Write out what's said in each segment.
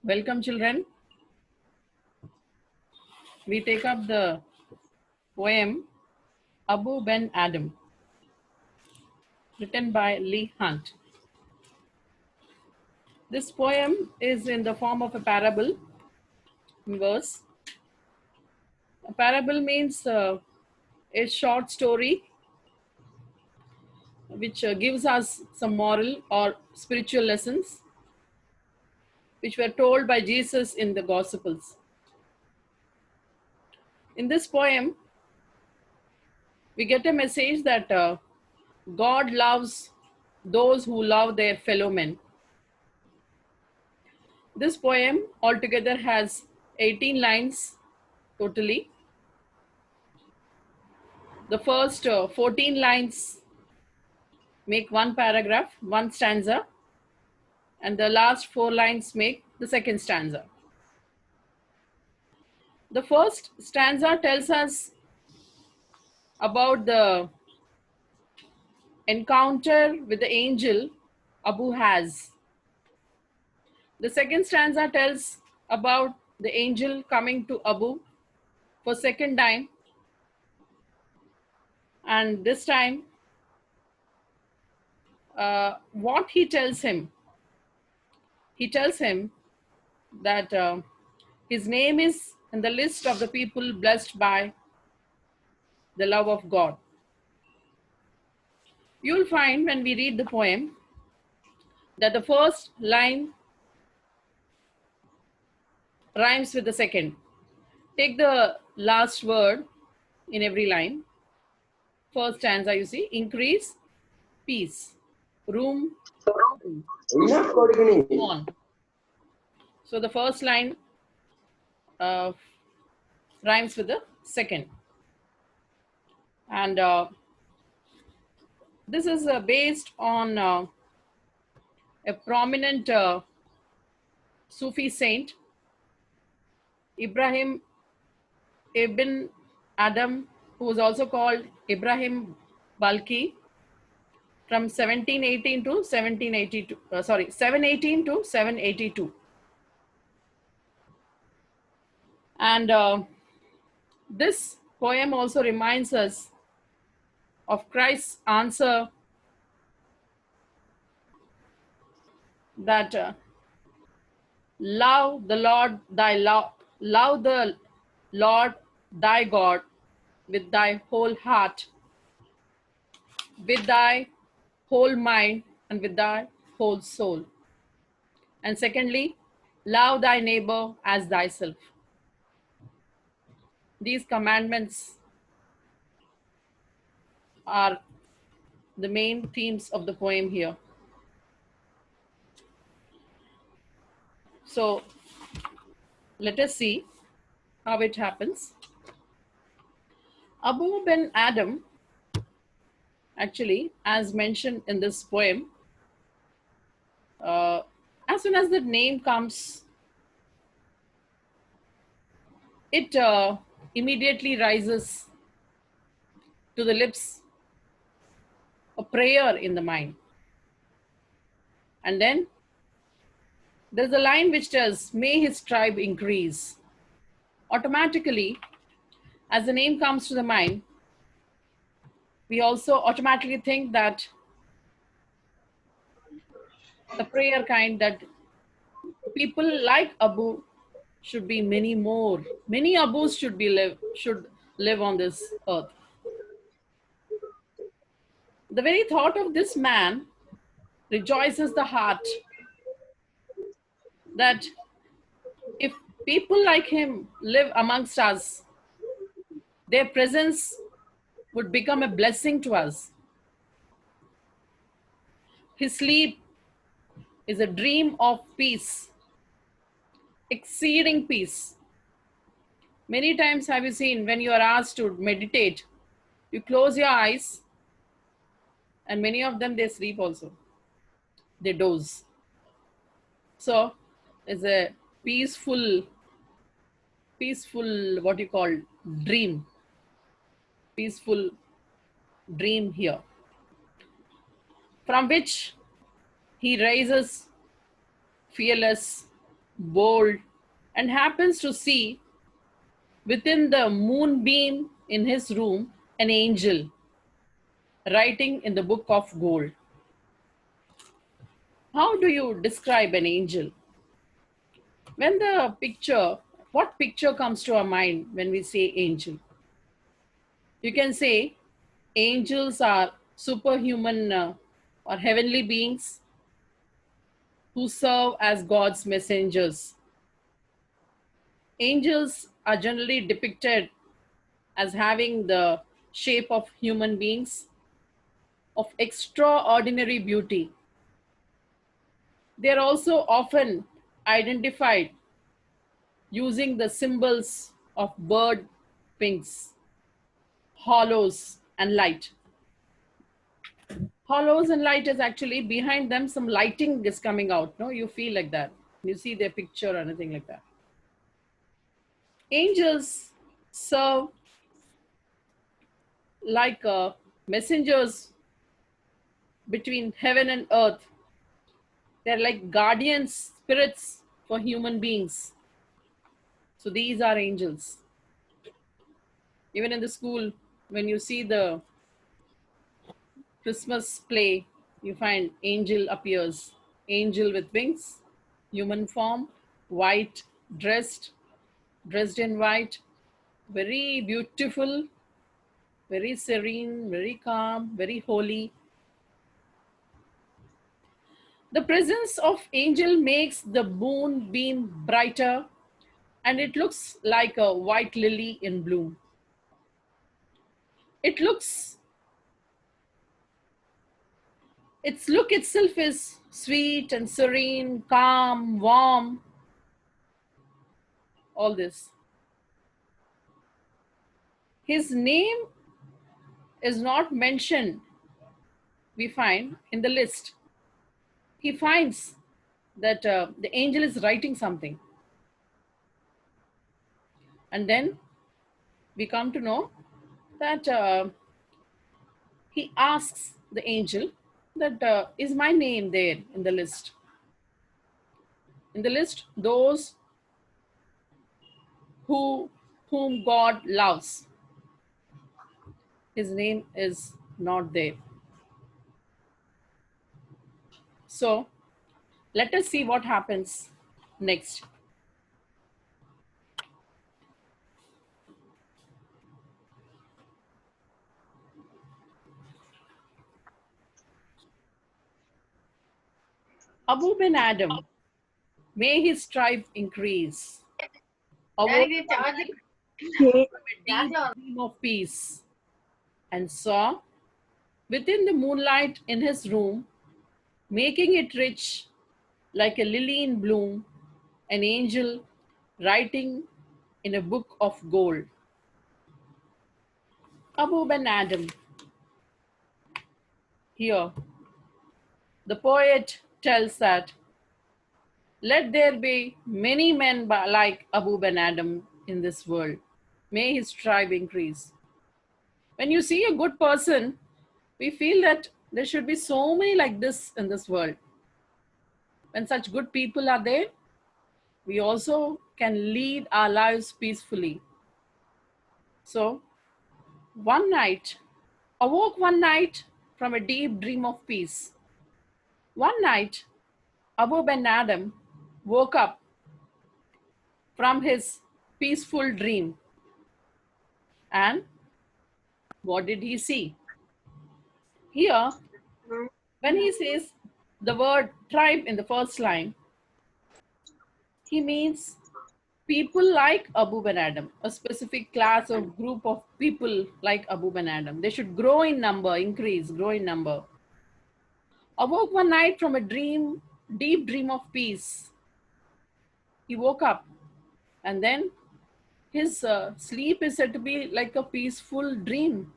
Welcome, children. We take up the poem Abou ben Adhem, written by Lee Hunt. This poem is in the form of a parable in verse. A parable means a short story which gives us some moral or spiritual lessons which were told by Jesus in the Gospels. In this poem, we get a message that God loves those who love their fellow men. This poem altogether has 18 lines totally. The first 14 lines make one paragraph, one stanza, and the last 4 lines make the second stanza. The first stanza tells us about the encounter with the angel Abou has. The second stanza tells about the angel coming to Abou for second time, and this time what he tells him. He tells him that his name is in the list of the people blessed by the love of God. You'll find when we read the poem that the first line rhymes with the second. Take the last word in every line. First stanza, you see, increase, peace, room, on. So the first line rhymes with the second. And this is based on a prominent Sufi saint, Ibrahim ibn Adhem, who was also called Ibrahim Balkhi, from 1718 to 1782. 718 to 782. And this poem also reminds us of Christ's answer that love the Lord thy God with thy whole heart, with thy whole mind, and with thy whole soul. And secondly, love thy neighbor as thyself. These commandments are the main themes of the poem here. So let us see how it happens. Abou ben Adhem, actually, as mentioned in this poem, as soon as the name comes, it immediately rises to the lips a prayer in the mind. And then there's a line which says, may his tribe increase. Automatically, as the name comes to the mind, we also automatically think that the prayer kind, that people like Abou should be many more. Many Abous should live on this earth. The very thought of this man rejoices the heart, that if people like him live amongst us, their presence would become a blessing to us. His sleep is a dream of peace, exceeding peace. Many times have you seen, when you are asked to meditate, you close your eyes, and many of them, they sleep also. They doze. So it's a peaceful, what you call, dream. Peaceful dream here, from which he rises fearless bold, and happens to see within the moonbeam in his room an angel writing in the book of gold. How do you describe an angel? When the picture, what picture comes to our mind when we say angel? You can say angels are superhuman or heavenly beings who serve as God's messengers. Angels are generally depicted as having the shape of human beings of extraordinary beauty. They are also often identified using the symbols of bird wings, hollows, and light. Hollows and light is actually behind them, some lighting is coming out. No, you feel like that. You see their picture or anything like that. Angels serve like messengers between heaven and earth. They're like guardian spirits for human beings. So these are angels. Even in the school, when you see the Christmas play, you find angel appears. Angel with wings, human form, white, dressed in white, very beautiful, very serene, very calm, very holy. The presence of angel makes the moonbeam brighter and it looks like a white lily in bloom. It looks, its look itself is sweet and serene, calm, warm, all this. His name is not mentioned, we find, in the list. He finds that the angel is writing something. And then we come to know that he asks the angel that is my name there in the list? In the list, those whom God loves. His name is not there. So let us see what happens next. Abou bin Adhem, may his tribe increase. Awoke from a deep dream of peace and saw within the moonlight in his room, making it rich like a lily in bloom, an angel writing in a book of gold. Abou bin Adhem. Here, the poet tells that let there be many men like Abou bin Adhem in this world. May his tribe increase. When you see a good person, we feel that there should be so many like this in this world. When such good people are there, we also can lead our lives peacefully. So, awoke one night from a deep dream of peace. One night, Abou bin Adhem woke up from his peaceful dream. And what did he see? Here, when he says the word tribe in the first line, he means people like Abou bin Adhem, a specific class or group of people like Abou bin Adhem. They should grow in number, increase, grow in number. Awoke one night from a dream, deep dream of peace. He woke up and then his sleep is said to be like a peaceful dream.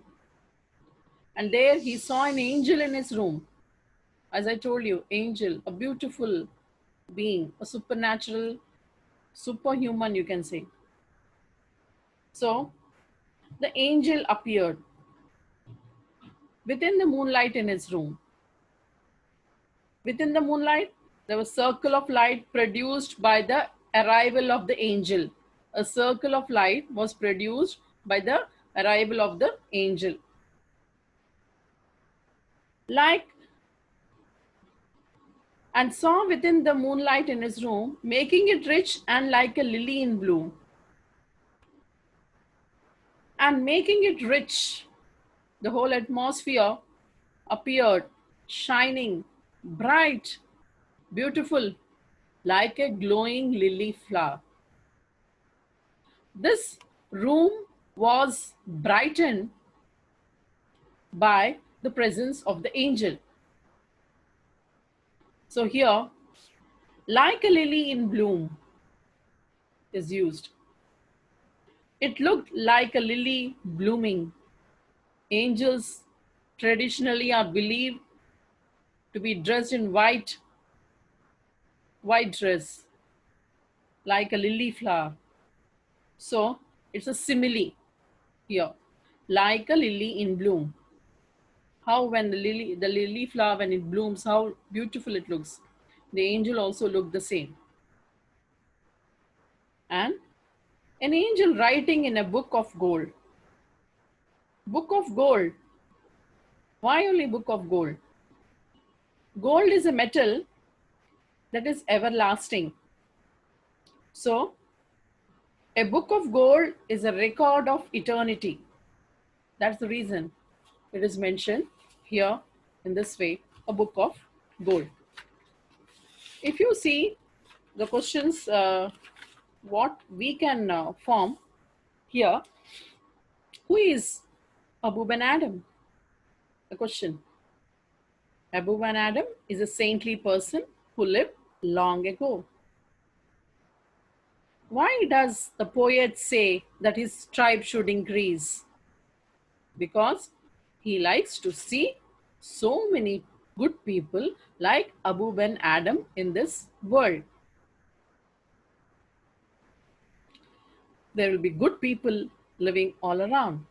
And there he saw an angel in his room. As I told you, angel, a beautiful being, a supernatural, superhuman, you can say. So the angel appeared within the moonlight in his room. Within the moonlight, There was circle of light produced by the arrival of the angel. A circle of light was produced by the arrival of the angel. Like, and saw within the moonlight in his room, making it rich and like a lily in bloom. And making it rich, the whole atmosphere appeared shining, bright, beautiful, like a glowing lily flower. This room was brightened by the presence of the angel. So here, like a lily in bloom is used. It looked like a lily blooming. Angels traditionally are believed to be dressed in white dress, like a lily flower. So it's a simile here, like a lily in bloom. How when the lily flower, when it blooms, how beautiful it looks. The angel also looked the same. And an angel writing in a book of gold. Book of gold. Why only book of gold? Gold is a metal that is everlasting. So a book of gold is a record of eternity. That's the reason it is mentioned here in this way, a book of gold. If you see the questions, what we can form here, who is Abou ben Adhem? The question. Abou ben Adhem is a saintly person who lived long ago. Why does the poet say that his tribe should increase? Because he likes to see so many good people like Abou ben Adhem in this world. There will be good people living all around.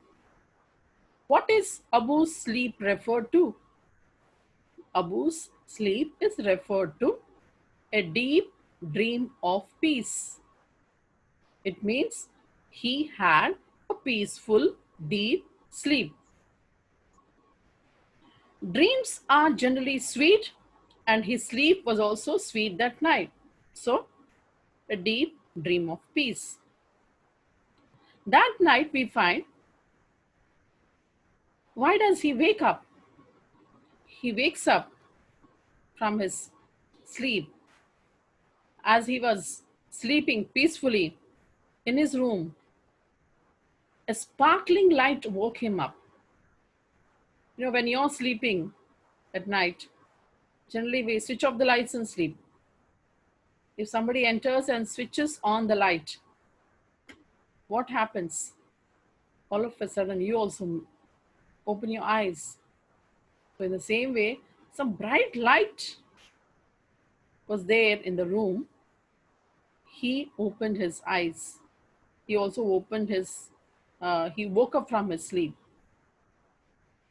What is Abou's sleep referred to? Abou's sleep is referred to a deep dream of peace. It means he had a peaceful, deep sleep. Dreams are generally sweet, and his sleep was also sweet that night. So, a deep dream of peace. That night we find, why does he wake up? He wakes up from his sleep. As he was sleeping peacefully in his room, a sparkling light woke him up. You know, when you're sleeping at night, generally we switch off the lights and sleep. If somebody enters and switches on the light, what happens? All of a sudden, you also open your eyes. So in the same way, some bright light was there in the room. He opened his eyes. He also opened his, he woke up from his sleep.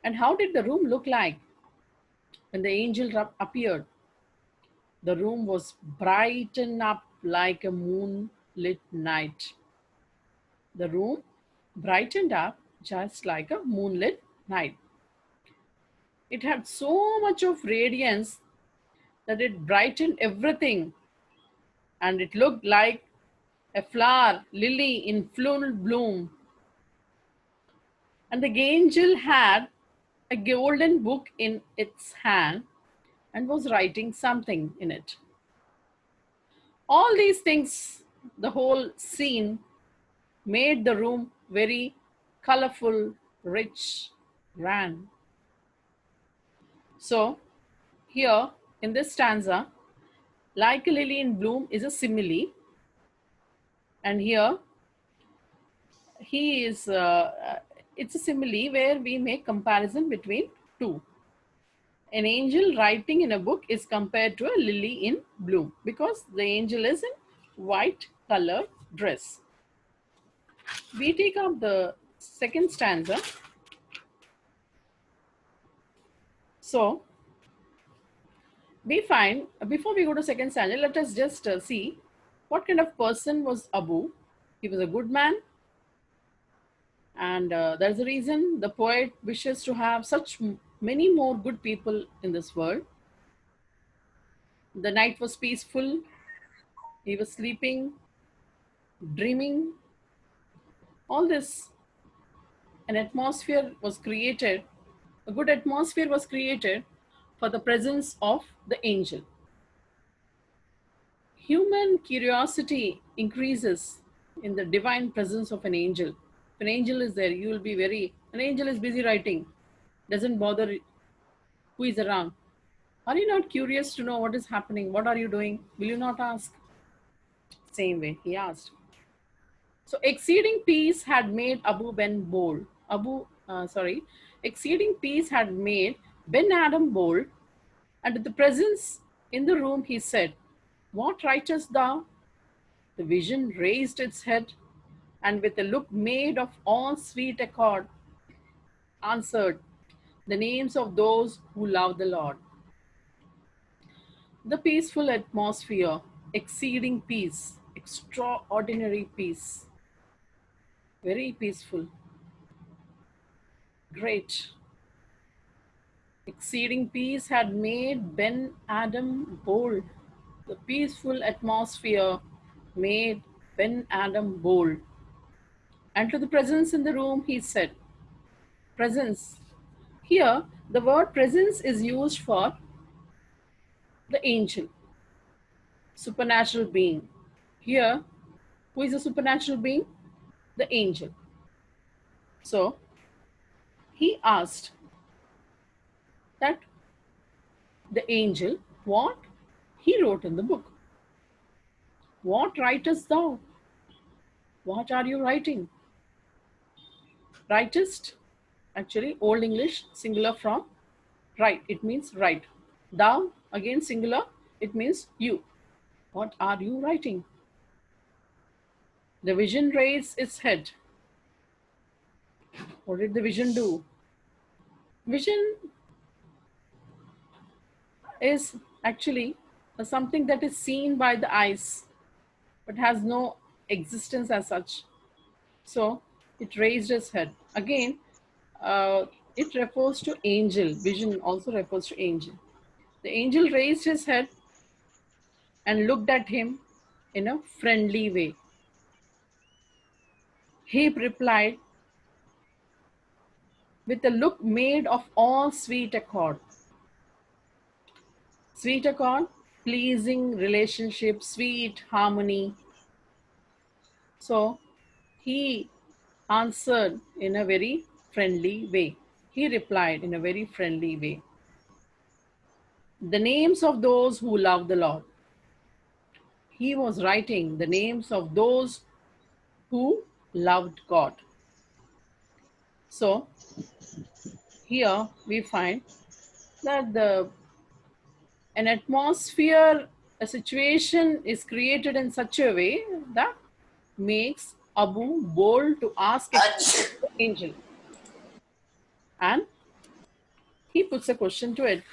And how did the room look like when the angel appeared? The room was brightened up like a moonlit night. The room brightened up just like a moonlit night. It had so much of radiance that it brightened everything, and it looked like a flower, lily in full bloom. And the angel had a golden book in its hand and was writing something in it. All these things, the whole scene, made the room very colorful, rich, grand. So here in this stanza, like a lily in bloom is a simile. And here he is, it's a simile where we make comparison between two. An angel writing in a book is compared to a lily in bloom because the angel is in white color dress. We take up the second stanza. So, We find, before we go to second stanza, let us just see what kind of person was Abou. He was a good man, and there's a reason the poet wishes to have such many more good people in this world. The night was peaceful, he was sleeping, dreaming, all this. An atmosphere was created, a good atmosphere was created for the presence of the angel. Human curiosity increases in the divine presence of an angel. If an angel is there, you will be very, an angel is busy writing, doesn't bother who is around. Are you not curious to know what is happening? What are you doing? Will you not ask? Same way, he asked. So, exceeding peace had made Abu Ben bold. Exceeding peace had made Ben Adam bold, and at the presence in the room he said, "What writest thou?" The vision raised its head, and with a look made of all sweet accord, answered, "The names of those who love the Lord." The peaceful atmosphere, exceeding peace, extraordinary peace, very peaceful, great. Exceeding peace had made Ben Adam bold. The peaceful atmosphere made Ben Adam bold. And to the presence in the room, he said, presence. Here, the word presence is used for the angel, supernatural being. Here, who is a supernatural being? The angel. So, he asked that the angel what he wrote in the book. What writest thou? What are you writing? Writest, actually, Old English, singular from write. It means write. Thou, again singular, it means you. What are you writing? The vision raised its head. What did the vision do? Vision is actually something that is seen by the eyes but has no existence as such. So it raised its head. Again, it refers to angel. Vision also refers to angel. The angel raised his head and looked at him in a friendly way. He replied with a look made of all sweet accord. Sweet accord, pleasing relationship, sweet harmony. So he answered in a very friendly way. He replied in a very friendly way. The names of those who love the Lord. He was writing the names of those who loved God. So here we find that an atmosphere, a situation is created in such a way that makes Abou bold to ask a question to the angel. And he puts a question to it.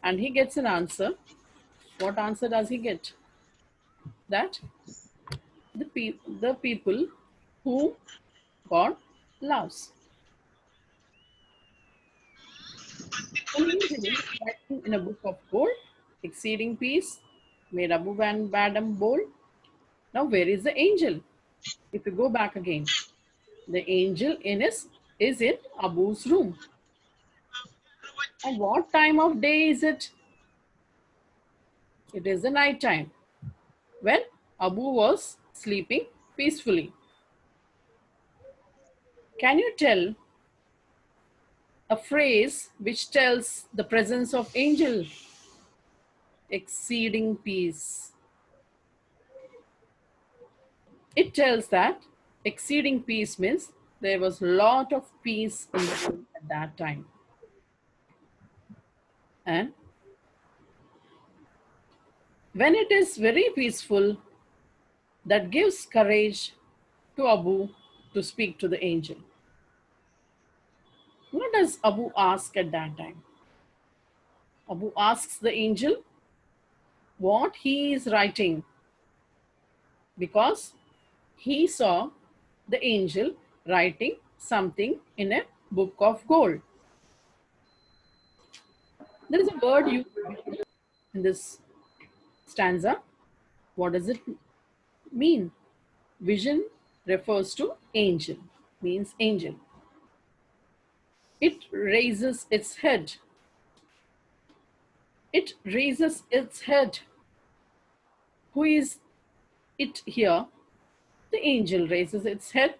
And he gets an answer. What answer does he get? That the people who God loves. An angel writing in a book of gold, exceeding peace, made Abu Van Badam bold. Now, where is the angel? If you go back again, the angel is in Abu's room. And what time of day is it? It is the night time when Abu was sleeping peacefully. Can you tell a phrase which tells the presence of angel? Exceeding peace. It tells that exceeding peace means there was a lot of peace in the room at that time. And when it is very peaceful, that gives courage to Abu to speak to the angel. What does Abu ask at that time? Abou asks the angel what he is writing, because he saw the angel writing something in a book of gold. There is a word used in this stanza. What does it mean? Vision refers to angel, means angel. It raises its head. It raises its head. Who is it here? The angel raises its head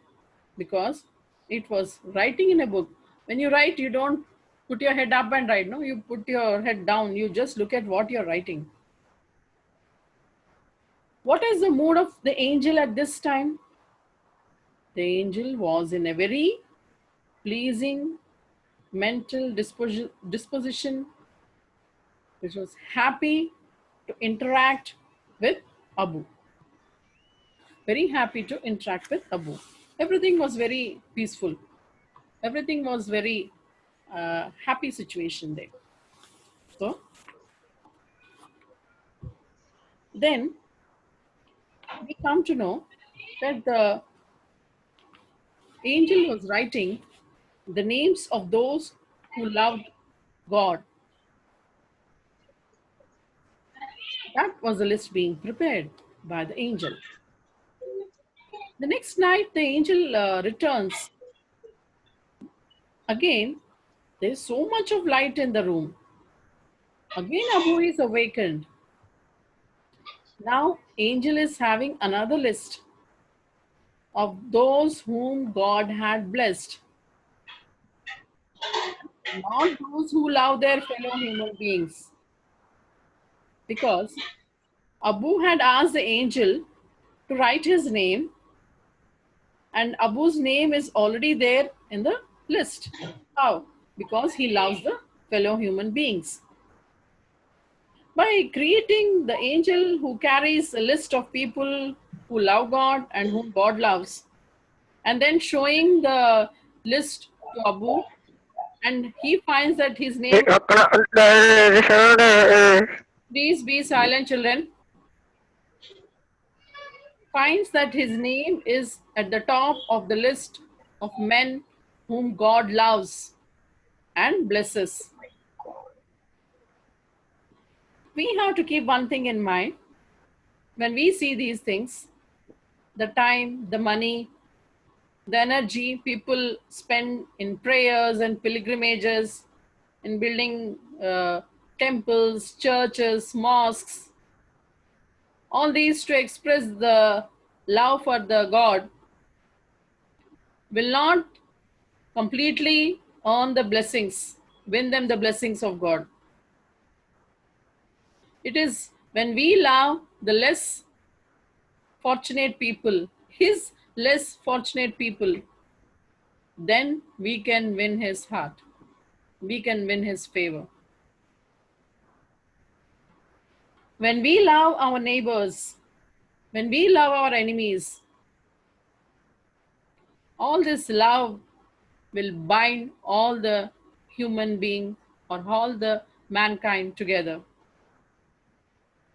because it was writing in a book. When you write, you don't put your head up and write. No, you put your head down. You just look at what you're writing. What is the mood of the angel at this time? The angel was in a very pleasing mental disposition, which was happy to interact with Abou. Very happy to interact with Abou. Everything was very peaceful. Everything was very happy situation there. So then we come to know that the angel was writing the names of those who loved God. That was the list being prepared by the angel. The next night, the angel returns. Again, there is so much of light in the room. Again, Abou is awakened. Now, angel is having another list of those whom God had blessed, not those who love their fellow human beings. Because Abou had asked the angel to write his name, and Abou's name is already there in the list. How? Because he loves the fellow human beings. By creating the angel who carries a list of people who love God and whom God loves, and then showing the list to Abou, and he finds that his name, please be silent, children, finds that his name is at the top of the list of men whom God loves and blesses. We have to keep one thing in mind when we see these things: the time, the money, the energy people spend in prayers and pilgrimages, in building temples, churches, mosques, all these to express the love for the God, will not completely earn the blessings, win them the blessings of God. It is when we love the less fortunate people, his less fortunate people, then we can win his heart. We can win his favor. When we love our neighbors, when we love our enemies, all this love will bind all the human being or all the mankind together.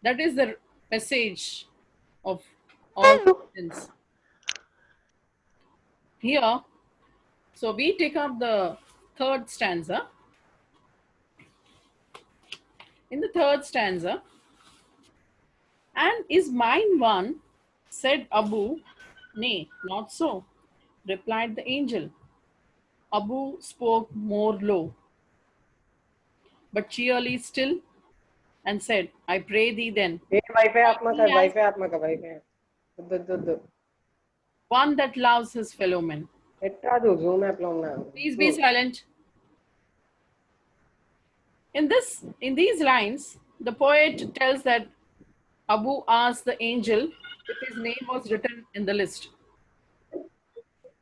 That is the message of all Christians. Here, so we take up the third stanza. In the third stanza, "And is mine one?" said Abou. "Nay, not so," replied the angel. Abou spoke more low, but cheerily still, and said, "I pray thee then, one that loves his fellow men." Please be silent. In these lines, the poet tells that Abou asked the angel if his name was written in the list.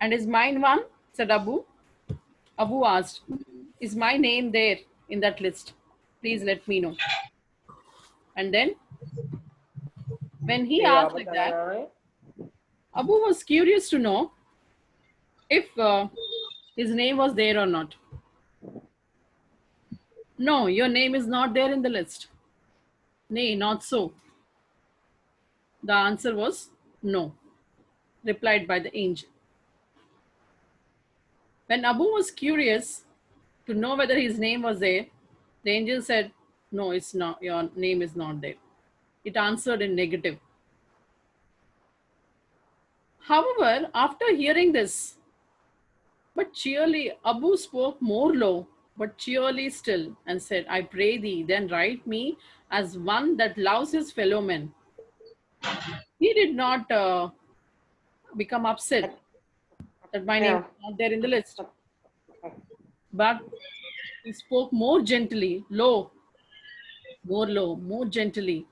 "And is mine one?" said Abou. Abou asked, "Is my name there in that list? Please let me know." And then, when he asked like that, Abou was curious to know if his name was there or not. No, your name is not there in the list. Nay, not so. The answer was no, replied by the angel. When Abu was curious to know whether his name was there, the angel said, no, it's not, your name is not there. It answered in negative. However, after hearing this, but cheerly, Abu spoke more low, but cheerly still, and said, I pray thee, then write me as one that loves his fellow men. He did not become upset that my name Yeah. is not there in the list, but he spoke more gently, low, more gently,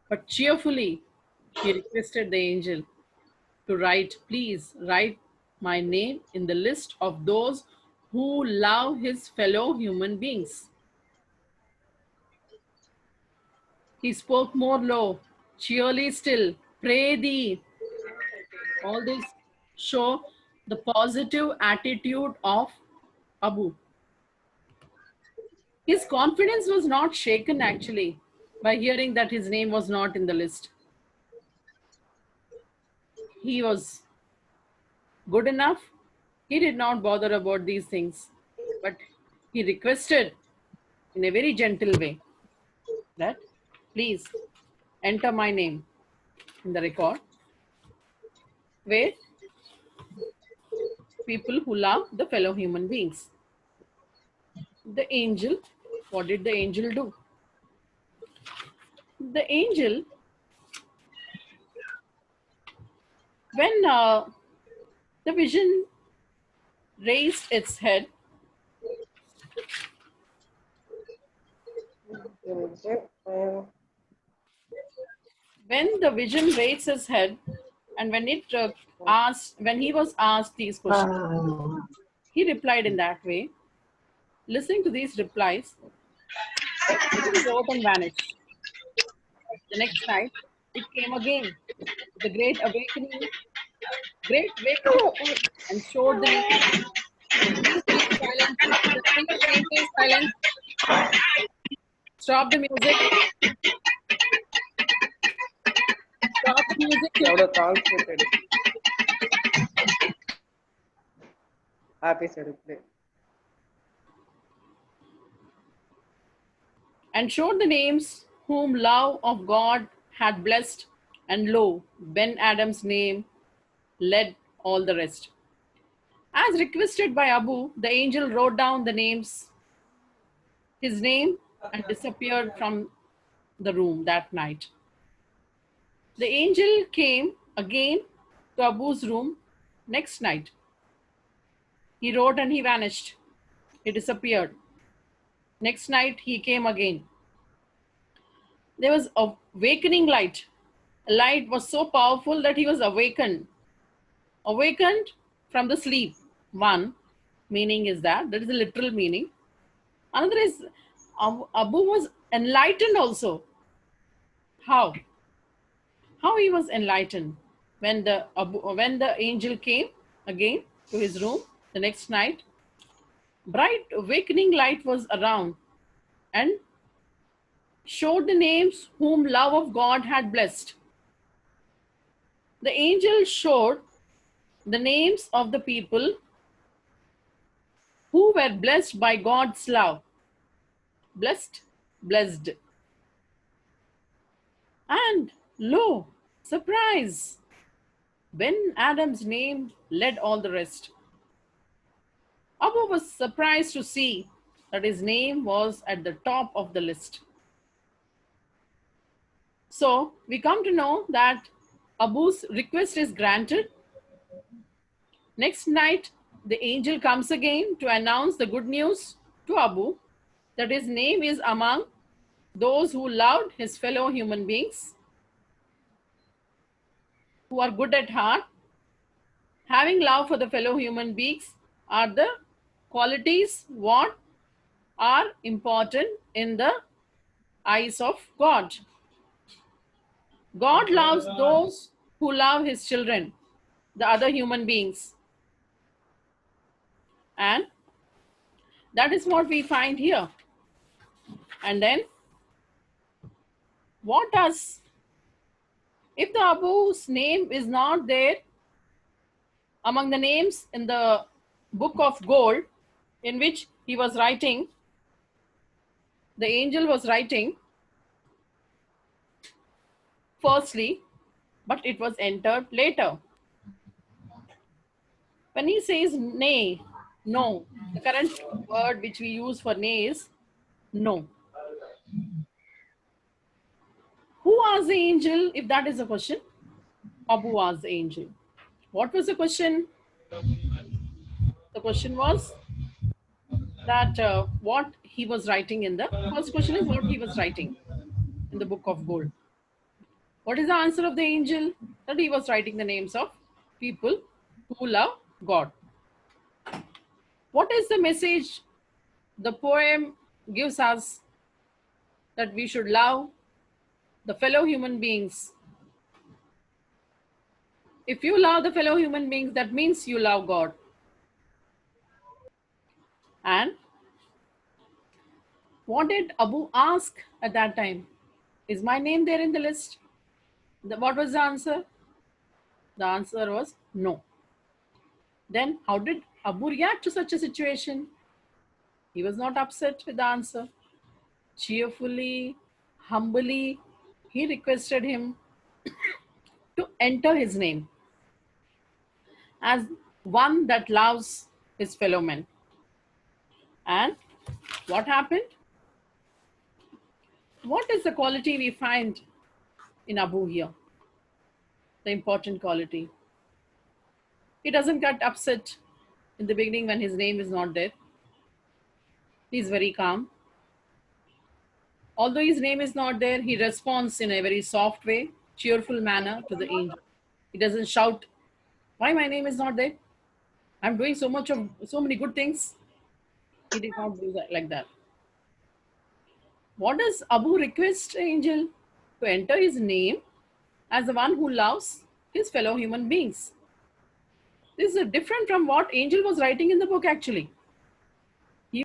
but cheerfully. He requested the angel to write, please write my name in the list of those who love his fellow human beings. He spoke more low, cheerly still, pray thee. All this show the positive attitude of Abu. His confidence was not shaken actually by hearing that his name was not in the list. He was good enough. He did not bother about these things, but he requested in a very gentle way that please enter my name in the record where people who love the fellow human beings. The angel, what did the angel do? The angel, when the vision raised its head, when the vision raised his head, and when it when he was asked these questions, he replied in that way. Listening to these replies, he wrote and vanished. The next night, it came again, the great awakening, and showed the name. Please keep silent. The singer maintains silence. Stop the music. Stop the music, எவ்வளோ children. Concentrate office எடுக்குது And showed the names whom love of God had blessed, and lo, Ben Adam's name led all the rest. As requested by Abu, the angel wrote down the names, his name, and disappeared from the room that night. The angel came again to Abu's room next night. He wrote and he vanished. He disappeared. Next night he came again. There was a awakening light. A light was so powerful that he was awakened from the sleep. One meaning is that is the literal meaning. Another is Abu was enlightened also. How he was enlightened? When the angel came again to his room the next night, bright awakening light was around and showed the names whom love of God had blessed. The angel showed the names of the people who were blessed by God's love. Blessed. And lo, surprise! Ben Adam's name led all the rest. Abu was surprised to see that his name was at the top of the list. So we come to know that Abu's request is granted. Next night, the angel comes again to announce the good news to Abu that his name is among those who loved his fellow human beings, who are good at heart. Having love for the fellow human beings are the qualities what are important in the eyes of God. God loves those who love his children, the other human beings. And that is what we find here. And then what does, if the Abou's name is not there among the names in the book of gold in which he was writing, the angel was writing firstly, but it was entered later. When he says nay, no, the current word which we use for nay is no. Who asked the angel, if that is a question? Abou asked the angel. What was the question? The question was that what he was writing in the first question is what he was writing in the book of gold. What is the answer of the angel? That he was writing the names of people who love God. What is the message the poem gives us? That we should love the fellow human beings. If you love the fellow human beings, that means you love God. And what did Abou ask at that time? Is my name there in the list? What was the answer? The answer was no. Then how did Abou react to such a situation? He was not upset with the answer. Cheerfully, humbly, he requested him to enter his name as one that loves his fellow men. And what happened? What is the quality we find in Abou here? The important quality. He doesn't get upset in the beginning when his name is not there. He's very calm. Although his name is not there, he responds in a very soft way, cheerful manner to the angel. He doesn't shout, why my name is not there? I'm doing so many good things. He did not do that like that. What does Abou request angel? To enter his name as the one who loves his fellow human beings. This is different from what angel was writing in the book actually.